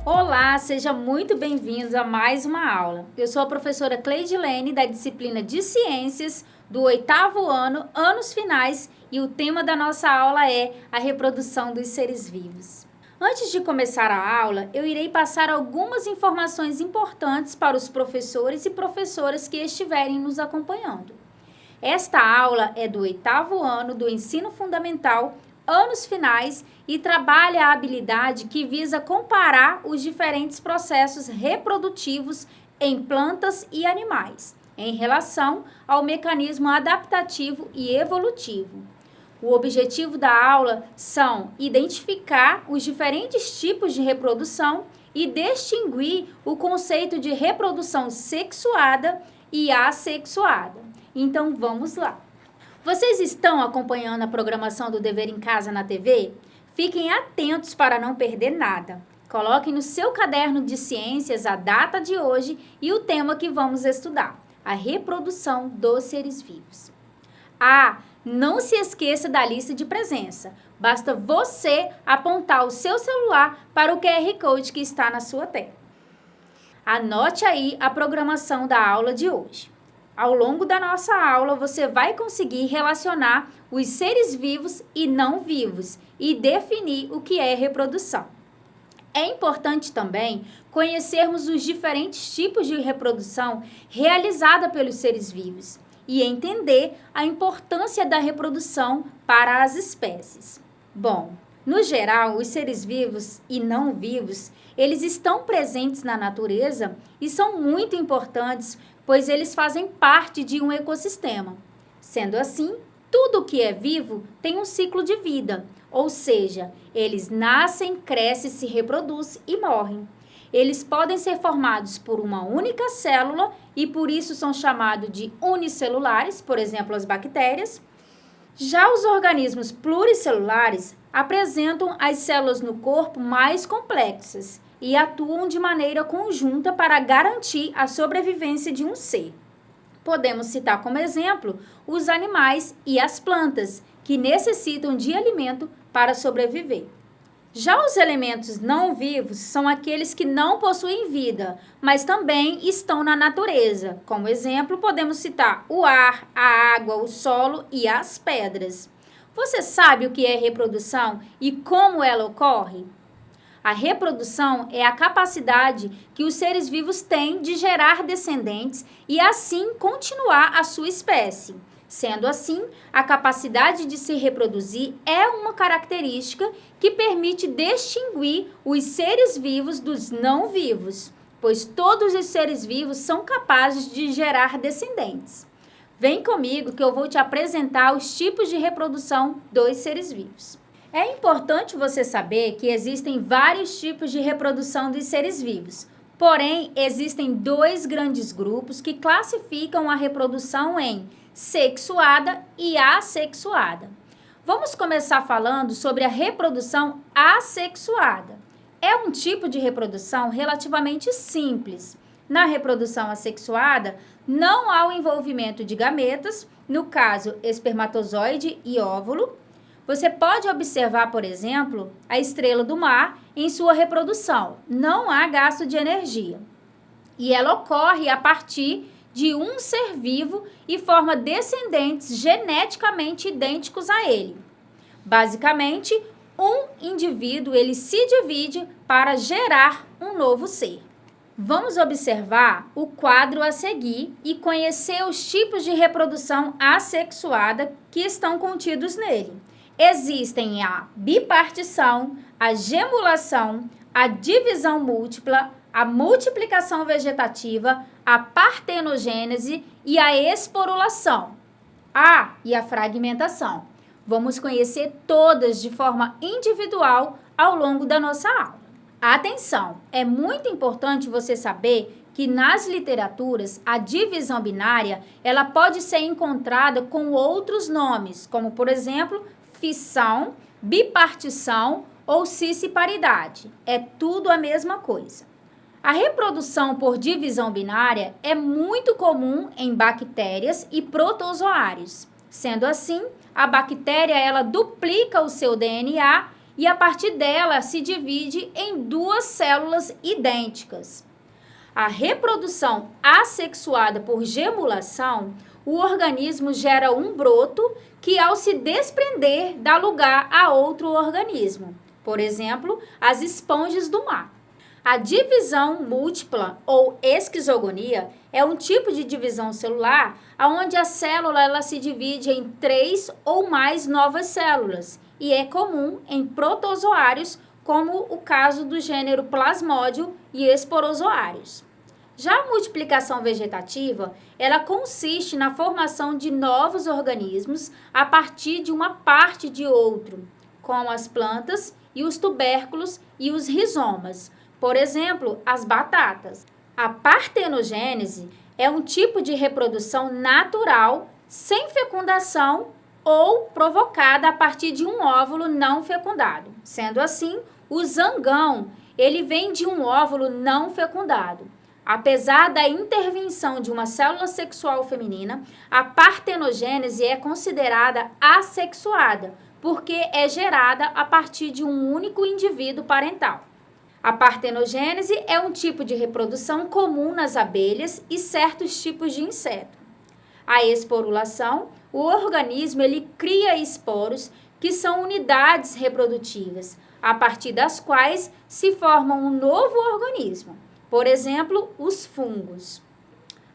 Olá, seja muito bem-vindo a mais uma aula. Eu sou a professora Cleidilene, da disciplina de Ciências do 8º ano, anos finais, e o tema da nossa aula é a reprodução dos seres vivos. Antes de começar a aula, eu irei passar algumas informações importantes para os professores e professoras que estiverem nos acompanhando. Esta aula é do 8º ano do ensino fundamental, anos finais, e trabalha a habilidade que visa comparar os diferentes processos reprodutivos em plantas e animais, em relação ao mecanismo adaptativo e evolutivo. O objetivo da aula são identificar os diferentes tipos de reprodução e distinguir o conceito de reprodução sexuada e assexuada. Então, vamos lá. Vocês estão acompanhando a programação do Dever em Casa na TV? Fiquem atentos para não perder nada. Coloquem no seu caderno de ciências a data de hoje e o tema que vamos estudar: a reprodução dos seres vivos. Não se esqueça da lista de presença. Basta você apontar o seu celular para o QR Code que está na sua tela. Anote aí a programação da aula de hoje. Ao longo da nossa aula, você vai conseguir relacionar os seres vivos e não vivos e definir o que é reprodução. É importante também conhecermos os diferentes tipos de reprodução realizada pelos seres vivos e entender a importância da reprodução para as espécies. Bom, no geral, os seres vivos e não vivos, eles estão presentes na natureza e são muito importantes, pois eles fazem parte de um ecossistema. Sendo assim, tudo que é vivo tem um ciclo de vida, ou seja, eles nascem, crescem, se reproduzem e morrem. Eles podem ser formados por uma única célula e por isso são chamados de unicelulares, por exemplo, as bactérias. Já os organismos pluricelulares apresentam as células no corpo mais complexas e atuam de maneira conjunta para garantir a sobrevivência de um ser. Podemos citar como exemplo os animais e as plantas, que necessitam de alimento para sobreviver. Já os elementos não vivos são aqueles que não possuem vida, mas também estão na natureza. Como exemplo, podemos citar o ar, a água, o solo e as pedras. Você sabe o que é reprodução e como ela ocorre? A reprodução é a capacidade que os seres vivos têm de gerar descendentes e assim continuar a sua espécie. Sendo assim, a capacidade de se reproduzir é uma característica que permite distinguir os seres vivos dos não vivos, pois todos os seres vivos são capazes de gerar descendentes. Vem comigo que eu vou te apresentar os tipos de reprodução dos seres vivos. É importante você saber que existem vários tipos de reprodução dos seres vivos. Porém, existem dois grandes grupos que classificam a reprodução em sexuada e assexuada. Vamos começar falando sobre a reprodução assexuada. É um tipo de reprodução relativamente simples. Na reprodução assexuada, não há o envolvimento de gametas, no caso, espermatozoide e óvulo. Você pode observar, por exemplo, a estrela do mar em sua reprodução. Não há gasto de energia. E ela ocorre a partir de um ser vivo e forma descendentes geneticamente idênticos a ele. Basicamente, um indivíduo ele se divide para gerar um novo ser. Vamos observar o quadro a seguir e conhecer os tipos de reprodução assexuada que estão contidos nele. Existem a bipartição, a gemulação, a divisão múltipla, a multiplicação vegetativa, a partenogênese e a esporulação. E a fragmentação. Vamos conhecer todas de forma individual ao longo da nossa aula. Atenção! É muito importante você saber que nas literaturas a divisão binária ela pode ser encontrada com outros nomes, como por exemplo, fissão, bipartição ou cisparidade. É tudo a mesma coisa. A reprodução por divisão binária é muito comum em bactérias e protozoários. Sendo assim, a bactéria ela duplica o seu DNA e a partir dela se divide em duas células idênticas. A reprodução assexuada por gemulação, o organismo gera um broto que, ao se desprender, dá lugar a outro organismo. Por exemplo, as esponjas do mar. A divisão múltipla ou esquizogonia é um tipo de divisão celular onde a célula ela se divide em 3 ou mais novas células e é comum em protozoários, como o caso do gênero Plasmodium e esporozoários. Já a multiplicação vegetativa, ela consiste na formação de novos organismos a partir de uma parte de outro, como as plantas e os tubérculos e os rizomas. Por exemplo, as batatas. A partenogênese é um tipo de reprodução natural, sem fecundação ou provocada a partir de um óvulo não fecundado. Sendo assim, o zangão, ele vem de um óvulo não fecundado. Apesar da intervenção de uma célula sexual feminina, a partenogênese é considerada assexuada, porque é gerada a partir de um único indivíduo parental. A partenogênese é um tipo de reprodução comum nas abelhas e certos tipos de inseto. A esporulação, o organismo ele cria esporos que são unidades reprodutivas, a partir das quais se forma um novo organismo. Por exemplo, os fungos.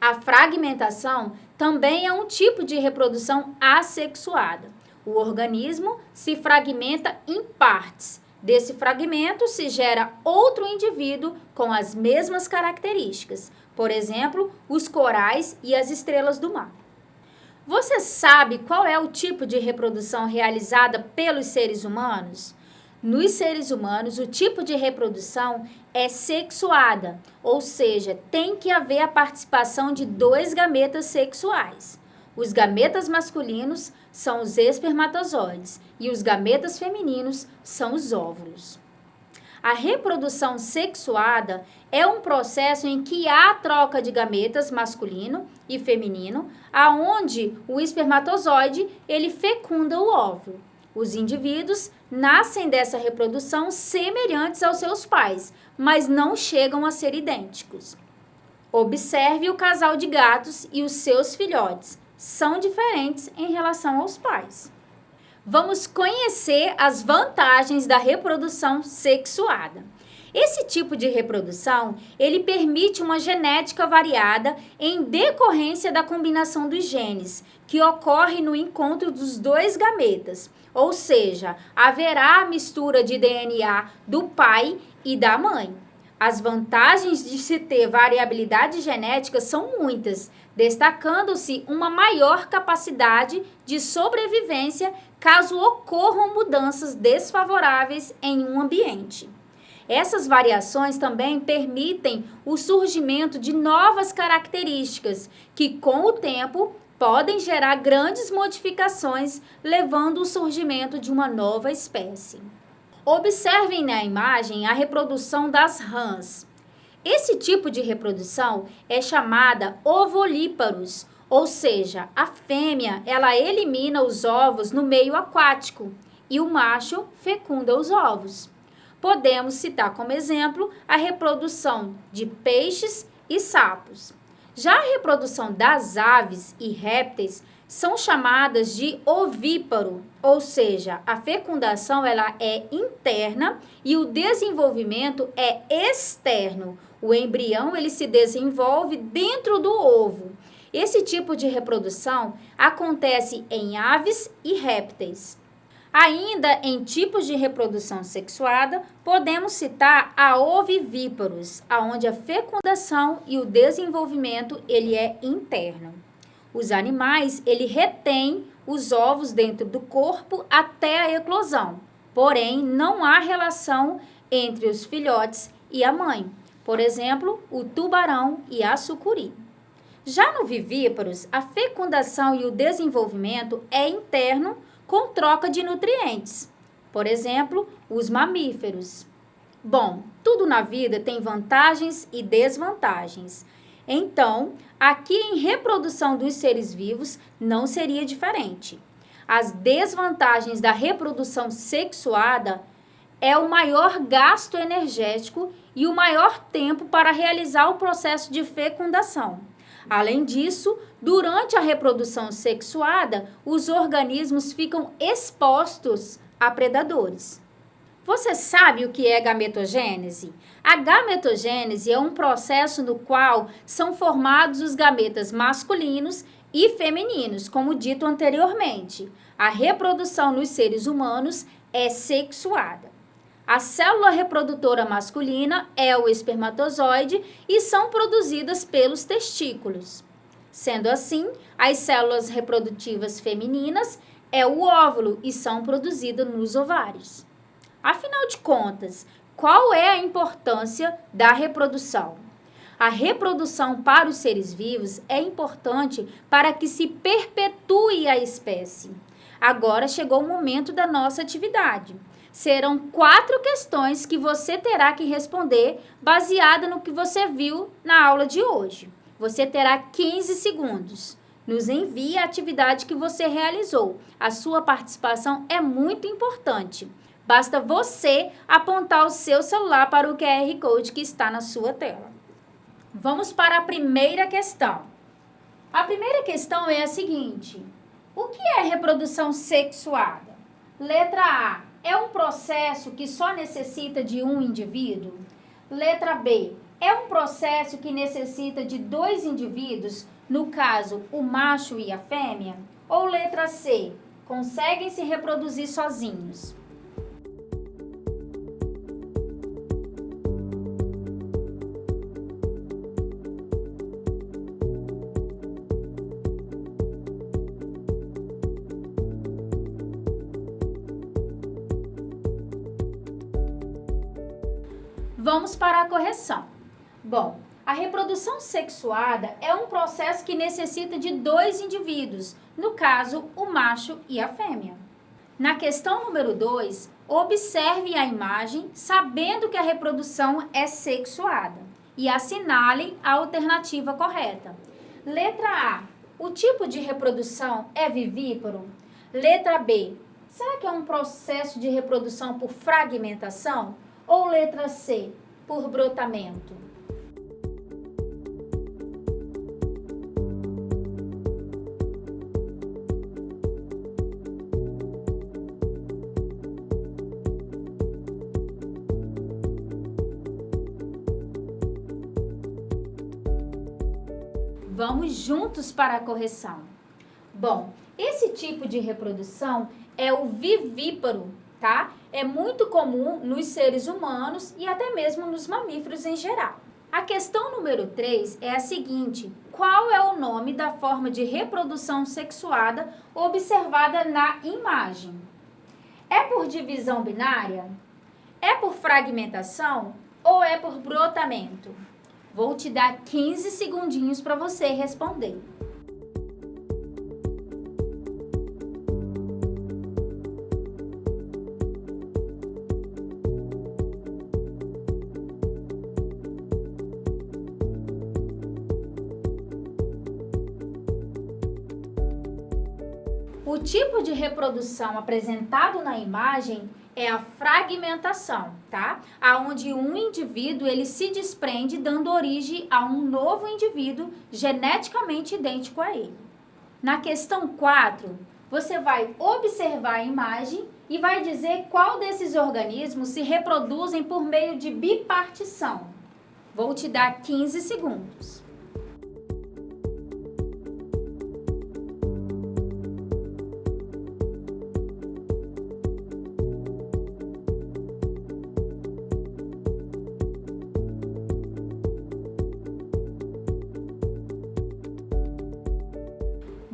A fragmentação também é um tipo de reprodução assexuada. O organismo se fragmenta em partes. Desse fragmento se gera outro indivíduo com as mesmas características, por exemplo, os corais e as estrelas do mar. Você sabe qual é o tipo de reprodução realizada pelos seres humanos? Nos seres humanos, o tipo de reprodução é sexuada, ou seja, tem que haver a participação de 2 gametas sexuais. Os gametas masculinos são os espermatozoides e os gametas femininos são os óvulos. A reprodução sexuada é um processo em que há troca de gametas masculino e feminino, aonde o espermatozoide ele fecunda o óvulo. Os indivíduos nascem dessa reprodução semelhantes aos seus pais, mas não chegam a ser idênticos. Observe o casal de gatos e os seus filhotes. São diferentes em relação aos pais. Vamos conhecer as vantagens da reprodução sexuada. Esse tipo de reprodução, ele permite uma genética variada em decorrência da combinação dos genes, que ocorre no encontro dos 2 gametas, ou seja, haverá a mistura de DNA do pai e da mãe. As vantagens de se ter variabilidade genética são muitas, destacando-se uma maior capacidade de sobrevivência caso ocorram mudanças desfavoráveis em um ambiente. Essas variações também permitem o surgimento de novas características que, com o tempo, podem gerar grandes modificações, levando ao surgimento de uma nova espécie. Observem na imagem a reprodução das rãs. Esse tipo de reprodução é chamada ovolíparos, ou seja, a fêmea ela elimina os ovos no meio aquático e o macho fecunda os ovos. Podemos citar como exemplo a reprodução de peixes e sapos. Já a reprodução das aves e répteis são chamadas de ovíparo, ou seja, a fecundação ela é interna e o desenvolvimento é externo. O embrião ele se desenvolve dentro do ovo. Esse tipo de reprodução acontece em aves e répteis. Ainda em tipos de reprodução sexuada, podemos citar a ovivíparos, onde a fecundação e o desenvolvimento ele é interno. Os animais, ele retém os ovos dentro do corpo até a eclosão, porém, não há relação entre os filhotes e a mãe, por exemplo, o tubarão e a sucuri. Já no vivíparos, a fecundação e o desenvolvimento é interno com troca de nutrientes. Por exemplo, os mamíferos. Bom, tudo na vida tem vantagens e desvantagens. Então, aqui em reprodução dos seres vivos não seria diferente. As desvantagens da reprodução sexuada é o maior gasto energético e o maior tempo para realizar o processo de fecundação. Além disso, durante a reprodução sexuada, os organismos ficam expostos a predadores. Você sabe o que é gametogênese? A gametogênese é um processo no qual são formados os gametas masculinos e femininos, como dito anteriormente. A reprodução nos seres humanos é sexuada. A célula reprodutora masculina é o espermatozoide e são produzidas pelos testículos. Sendo assim, as células reprodutivas femininas é o óvulo e são produzidas nos ovários. Afinal de contas, qual é a importância da reprodução? A reprodução para os seres vivos é importante para que se perpetue a espécie. Agora chegou o momento da nossa atividade. Serão 4 questões que você terá que responder baseada no que você viu na aula de hoje. Você terá 15 segundos. Nos envie a atividade que você realizou. A sua participação é muito importante. Basta você apontar o seu celular para o QR Code que está na sua tela. Vamos para a primeira questão. A primeira questão é a seguinte: o que é reprodução sexuada? Letra A. É um processo que só necessita de um indivíduo? Letra B. É um processo que necessita de 2 indivíduos, no caso, o macho e a fêmea? Ou letra C. Conseguem se reproduzir sozinhos? Vamos para a correção. Bom, a reprodução sexuada é um processo que necessita de 2 indivíduos, no caso, o macho e a fêmea. Na questão número 2, observe a imagem sabendo que a reprodução é sexuada e assinalem a alternativa correta. Letra A. O tipo de reprodução é vivíparo? Letra B. Será que é um processo de reprodução por fragmentação? Ou letra C, por brotamento? Vamos juntos para a correção. Bom, esse tipo de reprodução é o vivíparo, tá? É muito comum nos seres humanos e até mesmo nos mamíferos em geral. A questão número 3 é a seguinte: qual é o nome da forma de reprodução sexuada observada na imagem? É por divisão binária? É por fragmentação? Ou é por brotamento? Vou te dar 15 segundinhos para você responder. O tipo de reprodução apresentado na imagem é a fragmentação, tá? Aonde um indivíduo ele se desprende dando origem a um novo indivíduo geneticamente idêntico a ele. Na questão 4, você vai observar a imagem e vai dizer qual desses organismos se reproduzem por meio de bipartição. Vou te dar 15 segundos.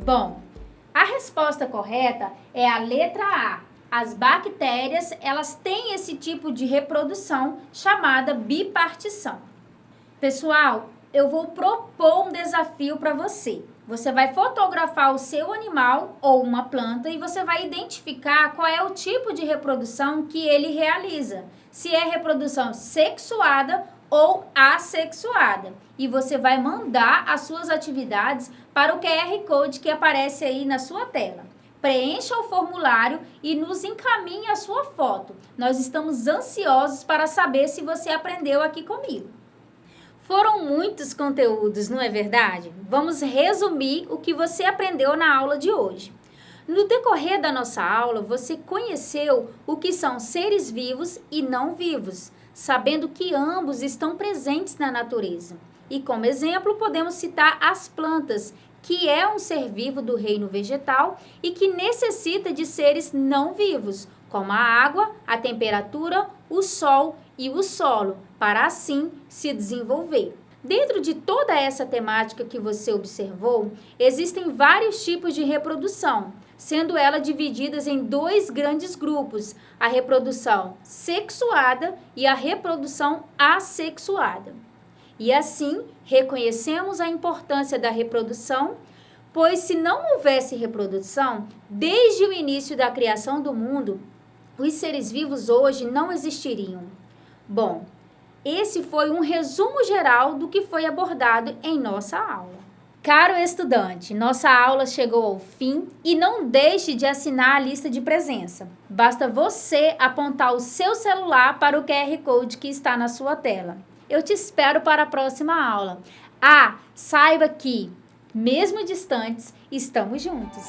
Bom, a resposta correta é a letra A. As bactérias, elas têm esse tipo de reprodução chamada bipartição. Pessoal, eu vou propor um desafio para você. Você vai fotografar o seu animal ou uma planta e você vai identificar qual é o tipo de reprodução que ele realiza. Se é reprodução sexuada ou assexuada. E você vai mandar as suas atividades para o QR Code que aparece aí na sua tela. Preencha o formulário e nos encaminhe a sua foto. Nós estamos ansiosos para saber se você aprendeu aqui comigo. Foram muitos conteúdos, não é verdade? Vamos resumir o que você aprendeu na aula de hoje. No decorrer da nossa aula, você conheceu o que são seres vivos e não vivos, sabendo que ambos estão presentes na natureza. E como exemplo, podemos citar as plantas, que é um ser vivo do reino vegetal e que necessita de seres não vivos, como a água, a temperatura, o sol e o solo, para assim se desenvolver. Dentro de toda essa temática que você observou, existem vários tipos de reprodução, sendo elas divididas em dois grandes grupos, a reprodução sexuada e a reprodução assexuada. E assim, reconhecemos a importância da reprodução, pois se não houvesse reprodução, desde o início da criação do mundo, os seres vivos hoje não existiriam. Bom, esse foi um resumo geral do que foi abordado em nossa aula. Caro estudante, nossa aula chegou ao fim e não deixe de assinar a lista de presença. Basta você apontar o seu celular para o QR Code que está na sua tela. Eu te espero para a próxima aula. Saiba que, mesmo distantes, estamos juntos.